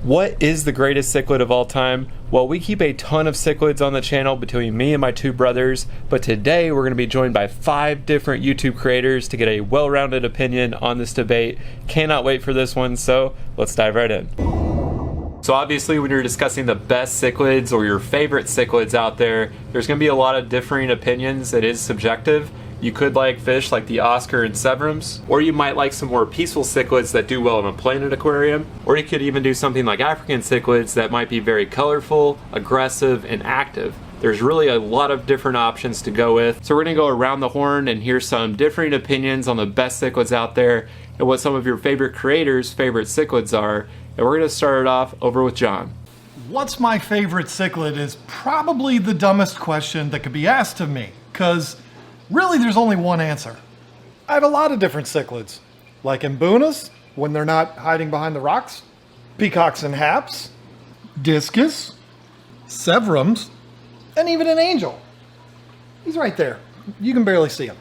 What is the greatest cichlid of all time? Well, we keep a ton of cichlids on the channel between me and my two brothers, but today we're going to be joined by 5 different YouTube creators to get a well-rounded opinion on this debate. Cannot wait for this one, so let's dive right in. So obviously when you're discussing the best cichlids or your favorite cichlids out there, there's going to be a lot of differing opinions. It is subjective. You could like fish like the Oscar and Severums, or you might like some more peaceful cichlids that do well in a planted aquarium, or you could even do something like African cichlids that might be very colorful, aggressive, and active. There's really a lot of different options to go with. So we're gonna go around the horn and hear some differing opinions on the best cichlids out there and what some of your favorite creators' favorite cichlids are. And we're gonna start it off over with John. What's my favorite cichlid is probably the dumbest question that could be asked of me, because really there's only one answer. I have a lot of different cichlids, like mbunas when they're not hiding behind the rocks, peacocks and haps, discus, severums, and even an angel. He's right there. You can barely see him.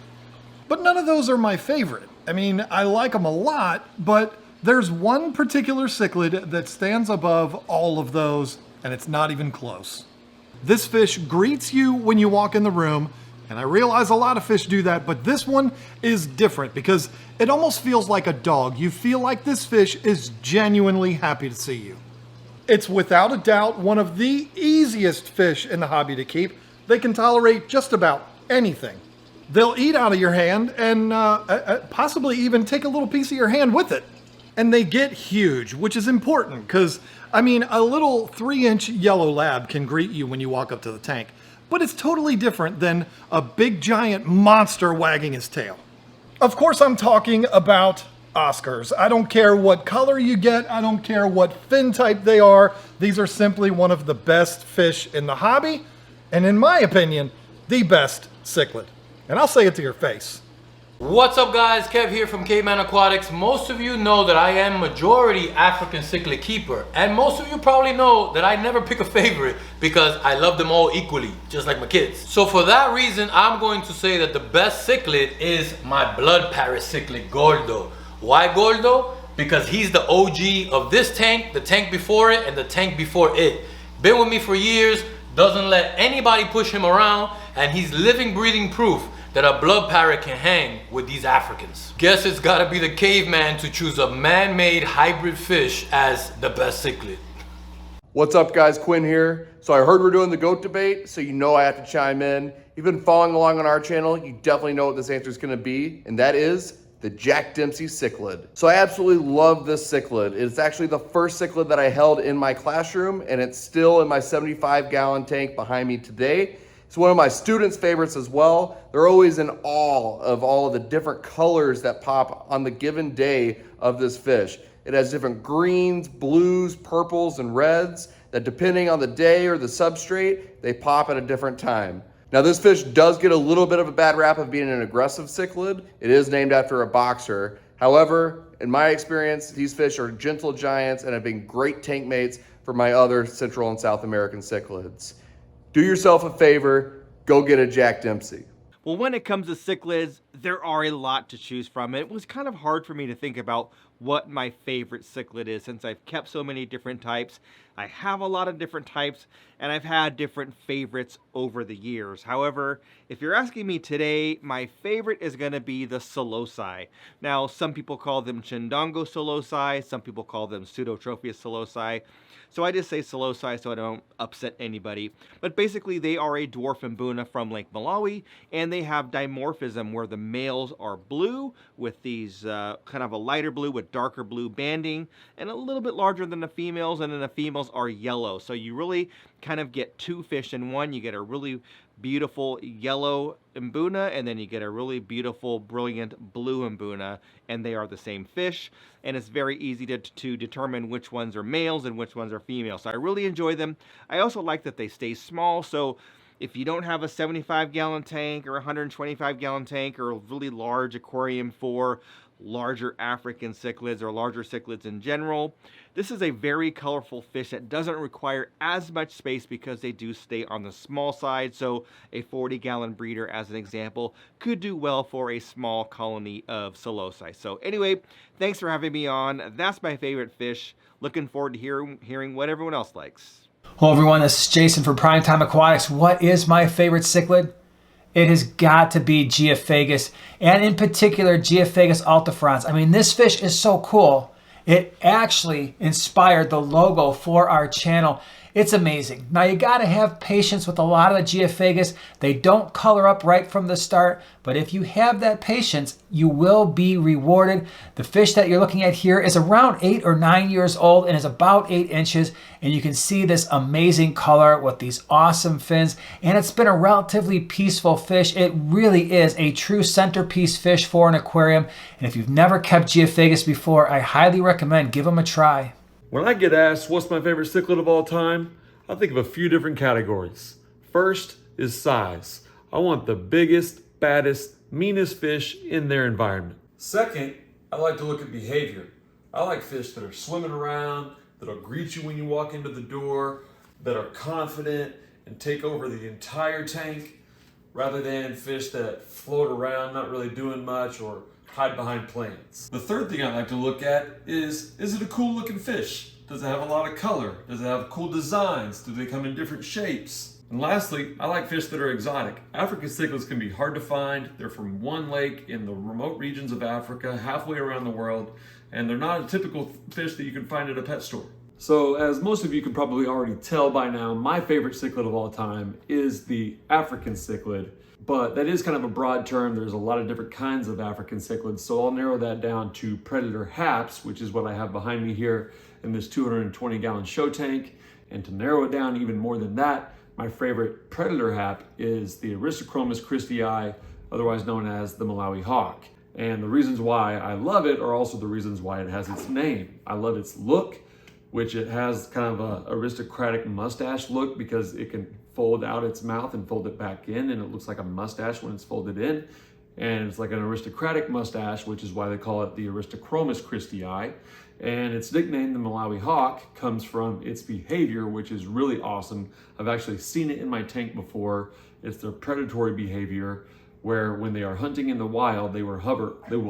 But none of those are my favorite. I mean, I like them a lot, but there's one particular cichlid that stands above all of those, and it's not even close. This fish greets you when you walk in the room, and I realize a lot of fish do that, but this one is different because it almost feels like a dog. You feel like this fish is genuinely happy to see you. It's without a doubt one of the easiest fish in the hobby to keep. They can tolerate just about anything. They'll eat out of your hand and possibly even take a little piece of your hand with it. And they get huge, which is important because, I mean, a little 3-inch yellow lab can greet you when you walk up to the tank. But it's totally different than a big giant monster wagging his tail. Of course, I'm talking about Oscars. I don't care what color you get. I don't care what fin type they are. These are simply one of the best fish in the hobby. And in my opinion, the best cichlid. And I'll say it to your face. What's up guys, Kev here from Caveman Aquatics. Most of you know that I am majority African cichlid keeper, and most of you probably know that I never pick a favorite because I love them all equally, just like my kids. So for that reason, I'm going to say that the best cichlid is my blood parrot cichlid, Gordo. Why Gordo? Because he's the OG of this tank, the tank before it, and the tank before it. Been with me for years, doesn't let anybody push him around, and he's living, breathing proof that a blood parrot can hang with these Africans. Guess it's gotta be the caveman to choose a man-made hybrid fish as the best cichlid. What's up guys, Quinn here. So I heard we're doing the GOAT debate, so you know I have to chime in. You've been following along on our channel, you definitely know what this answer is gonna be, and that is the Jack Dempsey cichlid. So I absolutely love this cichlid. It's actually the first cichlid that I held in my classroom, and it's still in my 75-gallon tank behind me today. It's one of my students' favorites as well. They're always in awe of all of the different colors that pop on the given day of this fish. It has different greens, blues, purples, and reds that depending on the day or the substrate, they pop at a different time. Now this fish does get a little bit of a bad rap of being an aggressive cichlid. It is named after a boxer. However, in my experience, these fish are gentle giants and have been great tank mates for my other Central and South American cichlids. Do yourself a favor, go get a Jack Dempsey. Well, when it comes to cichlids, there are a lot to choose from. It was kind of hard for me to think about what my favorite cichlid is since I've kept so many different types. I have a lot of different types and I've had different favorites over the years. However, if you're asking me today, my favorite is going to be the Psilocybe. Now, some people call them Chindongo Psilocybe, some people call them Pseudotropheus Psilocybe. So I just say Psilocybe so I don't upset anybody. But basically they are a dwarf mbuna from Lake Malawi, and they have dimorphism where the males are blue with these kind of a lighter blue with darker blue banding, and a little bit larger than the females, and then the females are yellow. So you really kind of get 2 fish in one. You get a really beautiful yellow mbuna, and then you get a really beautiful, brilliant blue mbuna, and they are the same fish. And it's very easy to determine which ones are males and which ones are females. So I really enjoy them. I also like that they stay small, so if you don't have a 75-gallon tank or a 125-gallon tank or a really large aquarium for larger African cichlids or larger cichlids in general. This is a very colorful fish that doesn't require as much space because they do stay on the small side. So a 40-gallon breeder, as an example, could do well for a small colony of Psilocybe. So anyway, thanks for having me on. That's my favorite fish. Looking forward to hearing what everyone else likes. Hello everyone, this is Jason for Primetime Aquatics. What is my favorite cichlid? It has got to be Geophagus, and in particular Geophagus altifrons. I mean, this fish is so cool. It actually inspired the logo for our channel. It's amazing. Now you gotta have patience with a lot of the Geophagus. They don't color up right from the start, but if you have that patience, you will be rewarded. The fish that you're looking at here is around 8 or 9 years old and is about 8 inches, and you can see this amazing color with these awesome fins, and it's been a relatively peaceful fish. It really is a true centerpiece fish for an aquarium, and if you've never kept Geophagus before, I highly recommend give them a try. When I get asked what's my favorite cichlid of all time, I think of a few different categories. First is size. I want the biggest, baddest, meanest fish in their environment. Second, I like to look at behavior. I like fish that are swimming around, that'll greet you when you walk into the door, that are confident and take over the entire tank, rather than fish that float around not really doing much or hide behind plants. The third thing I like to look at is it a cool looking fish? Does it have a lot of color? Does it have cool designs? Do they come in different shapes? And lastly, I like fish that are exotic. African cichlids can be hard to find. They're from one lake in the remote regions of Africa, halfway around the world, and they're not a typical fish that you can find at a pet store. So as most of you can probably already tell by now, my favorite cichlid of all time is the African cichlid. But that is kind of a broad term. There's a lot of different kinds of African cichlids. So I'll narrow that down to predator haps, which is what I have behind me here in this 220-gallon show tank. And to narrow it down even more than that, my favorite predator hap is the Aristochromis christii, otherwise known as the Malawi hawk. And the reasons why I love it are also the reasons why it has its name. I love its look, which it has kind of a aristocratic mustache look because it can fold out its mouth and fold it back in, and it looks like a mustache when it's folded in. And it's like an aristocratic mustache, which is why they call it the Aristochromis christii. And its nickname, the Malawi hawk, comes from its behavior, which is really awesome. I've actually seen it in my tank before. It's their predatory behavior, where when they are hunting in the wild, they will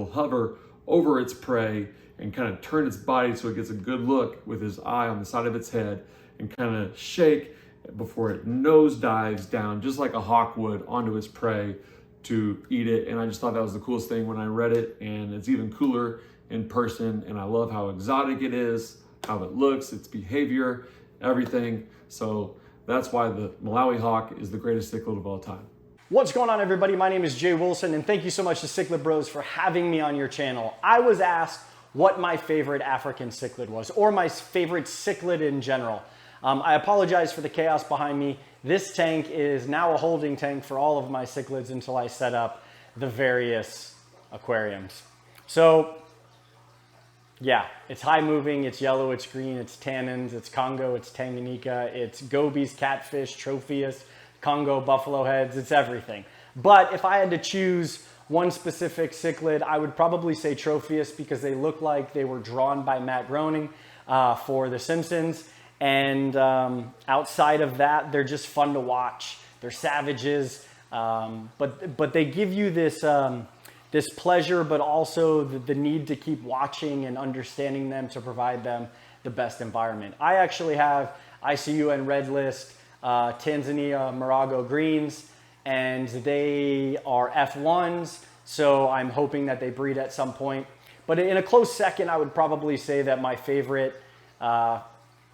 hover over its prey and kind of turn its body so it gets a good look with his eye on the side of its head and kind of shake before it nose dives down just like a hawk would onto its prey to eat it. And I just thought that was the coolest thing when I read it, and it's even cooler in person. And I love how exotic it is, how it looks, its behavior, everything. So that's why the Malawi hawk is the greatest cichlid of all time. What's going on, everybody? My name is Jay Wilson, and thank you so much to Cichlid Bros for having me on your channel. I was asked what my favorite African cichlid was, or my favorite cichlid in general. I apologize for the chaos behind me. This tank is now a holding tank for all of my cichlids until I set up the various aquariums. So yeah, it's high moving, it's yellow, it's green, it's tannins, it's Congo, it's Tanganyika, it's gobies, catfish, tropheus, Congo, buffalo heads, it's everything. But if I had to choose one specific cichlid, I would probably say tropheus, because they look like they were drawn by Matt Groening for The Simpsons. And outside of that, they're just fun to watch. They're savages, but they give you this this pleasure, but also the need to keep watching and understanding them to provide them the best environment. I actually have ICUN Red List Tanzania Marago greens, and they are F1s, so I'm hoping that they breed at some point. But in a close second, I would probably say that my favorite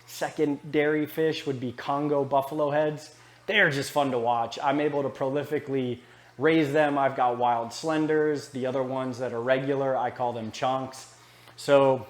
secondary fish would be Congo buffalo heads. They're just fun to watch. I'm able to prolifically raise them. I've got wild slenders. The other ones that are regular, I call them chunks. So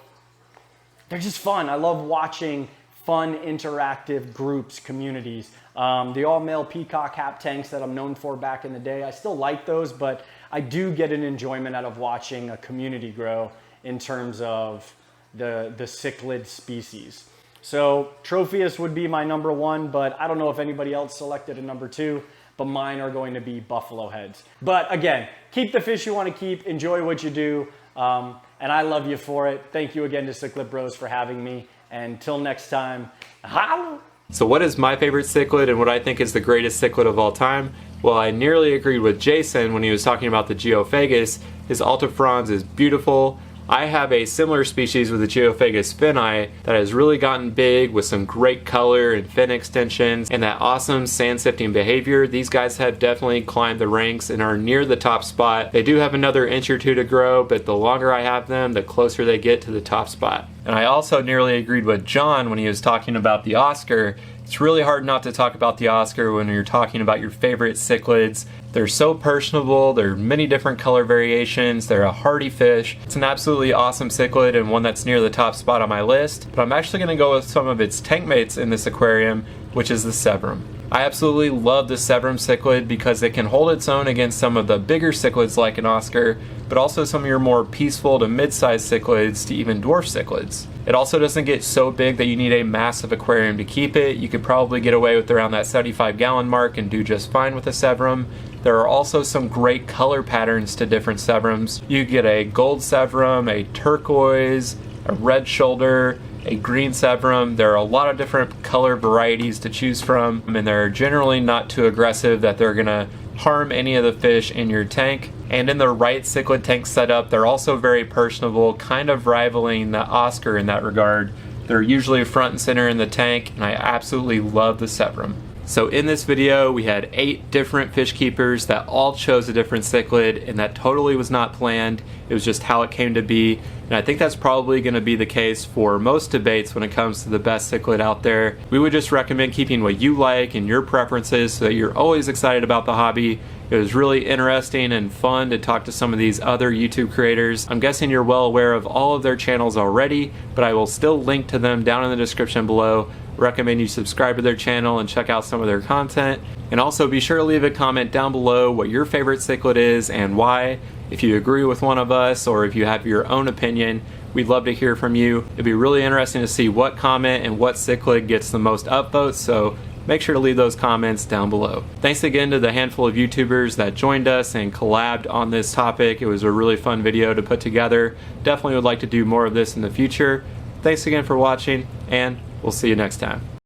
they're just fun. I love watching fun, interactive groups, communities. The all-male peacock hap tanks that I'm known for back in the day, I still like those, but I do get an enjoyment out of watching a community grow in terms of the cichlid species. So Tropheus would be my number one, but I don't know if anybody else selected a number two, but mine are going to be buffalo heads. But again, keep the fish you want to keep, enjoy what you do. And I love you for it. Thank you again to Cichlid Bros for having me. And until next time, holla! So what is my favorite cichlid and what I think is the greatest cichlid of all time? Well, I nearly agreed with Jason when he was talking about the Geophagus. His Altifrons is beautiful. I have a similar species with the Geophagus finni that has really gotten big with some great color and fin extensions and that awesome sand sifting behavior. These guys have definitely climbed the ranks and are near the top spot. They do have another inch or two to grow, but the longer I have them, the closer they get to the top spot. And I also nearly agreed with John when he was talking about the Oscar. It's really hard not to talk about the Oscar when you're talking about your favorite cichlids. They're so personable, there are many different color variations, they're a hardy fish. It's an absolutely awesome cichlid and one that's near the top spot on my list, but I'm actually going to go with some of its tank mates in this aquarium, which is the Severum. I absolutely love the Severum cichlid because it can hold its own against some of the bigger cichlids like an Oscar, but also some of your more peaceful to mid-sized cichlids to even dwarf cichlids. It also doesn't get so big that you need a massive aquarium to keep it. You could probably get away with around that 75-gallon mark and do just fine with a Severum. There are also some great color patterns to different Severums. You get a gold Severum, a turquoise, a red shoulder, a green Severum. There are a lot of different color varieties to choose from, and they're generally not too aggressive that they're gonna harm any of the fish in your tank. And in the right cichlid tank setup, they're also very personable, kind of rivaling the Oscar in that regard. They're usually front and center in the tank, and I absolutely love the Severum. So in this video, we had 8 different fish keepers that all chose a different cichlid, and that totally was not planned. It was just how it came to be, and I think that's probably going to be the case for most debates when it comes to the best cichlid out there. We would just recommend keeping what you like and your preferences so that you're always excited about the hobby. It was really interesting and fun to talk to some of these other YouTube creators. I'm guessing you're well aware of all of their channels already, but I will still link to them down in the description below. Recommend you subscribe to their channel and check out some of their content. And also be sure to leave a comment down below what your favorite cichlid is and why. If you agree with one of us or if you have your own opinion, we'd love to hear from you. It'd be really interesting to see what comment and what cichlid gets the most upvotes, so make sure to leave those comments down below. Thanks again to the handful of YouTubers that joined us and collabed on this topic. It was a really fun video to put together. Definitely would like to do more of this in the future. Thanks again for watching, and we'll see you next time.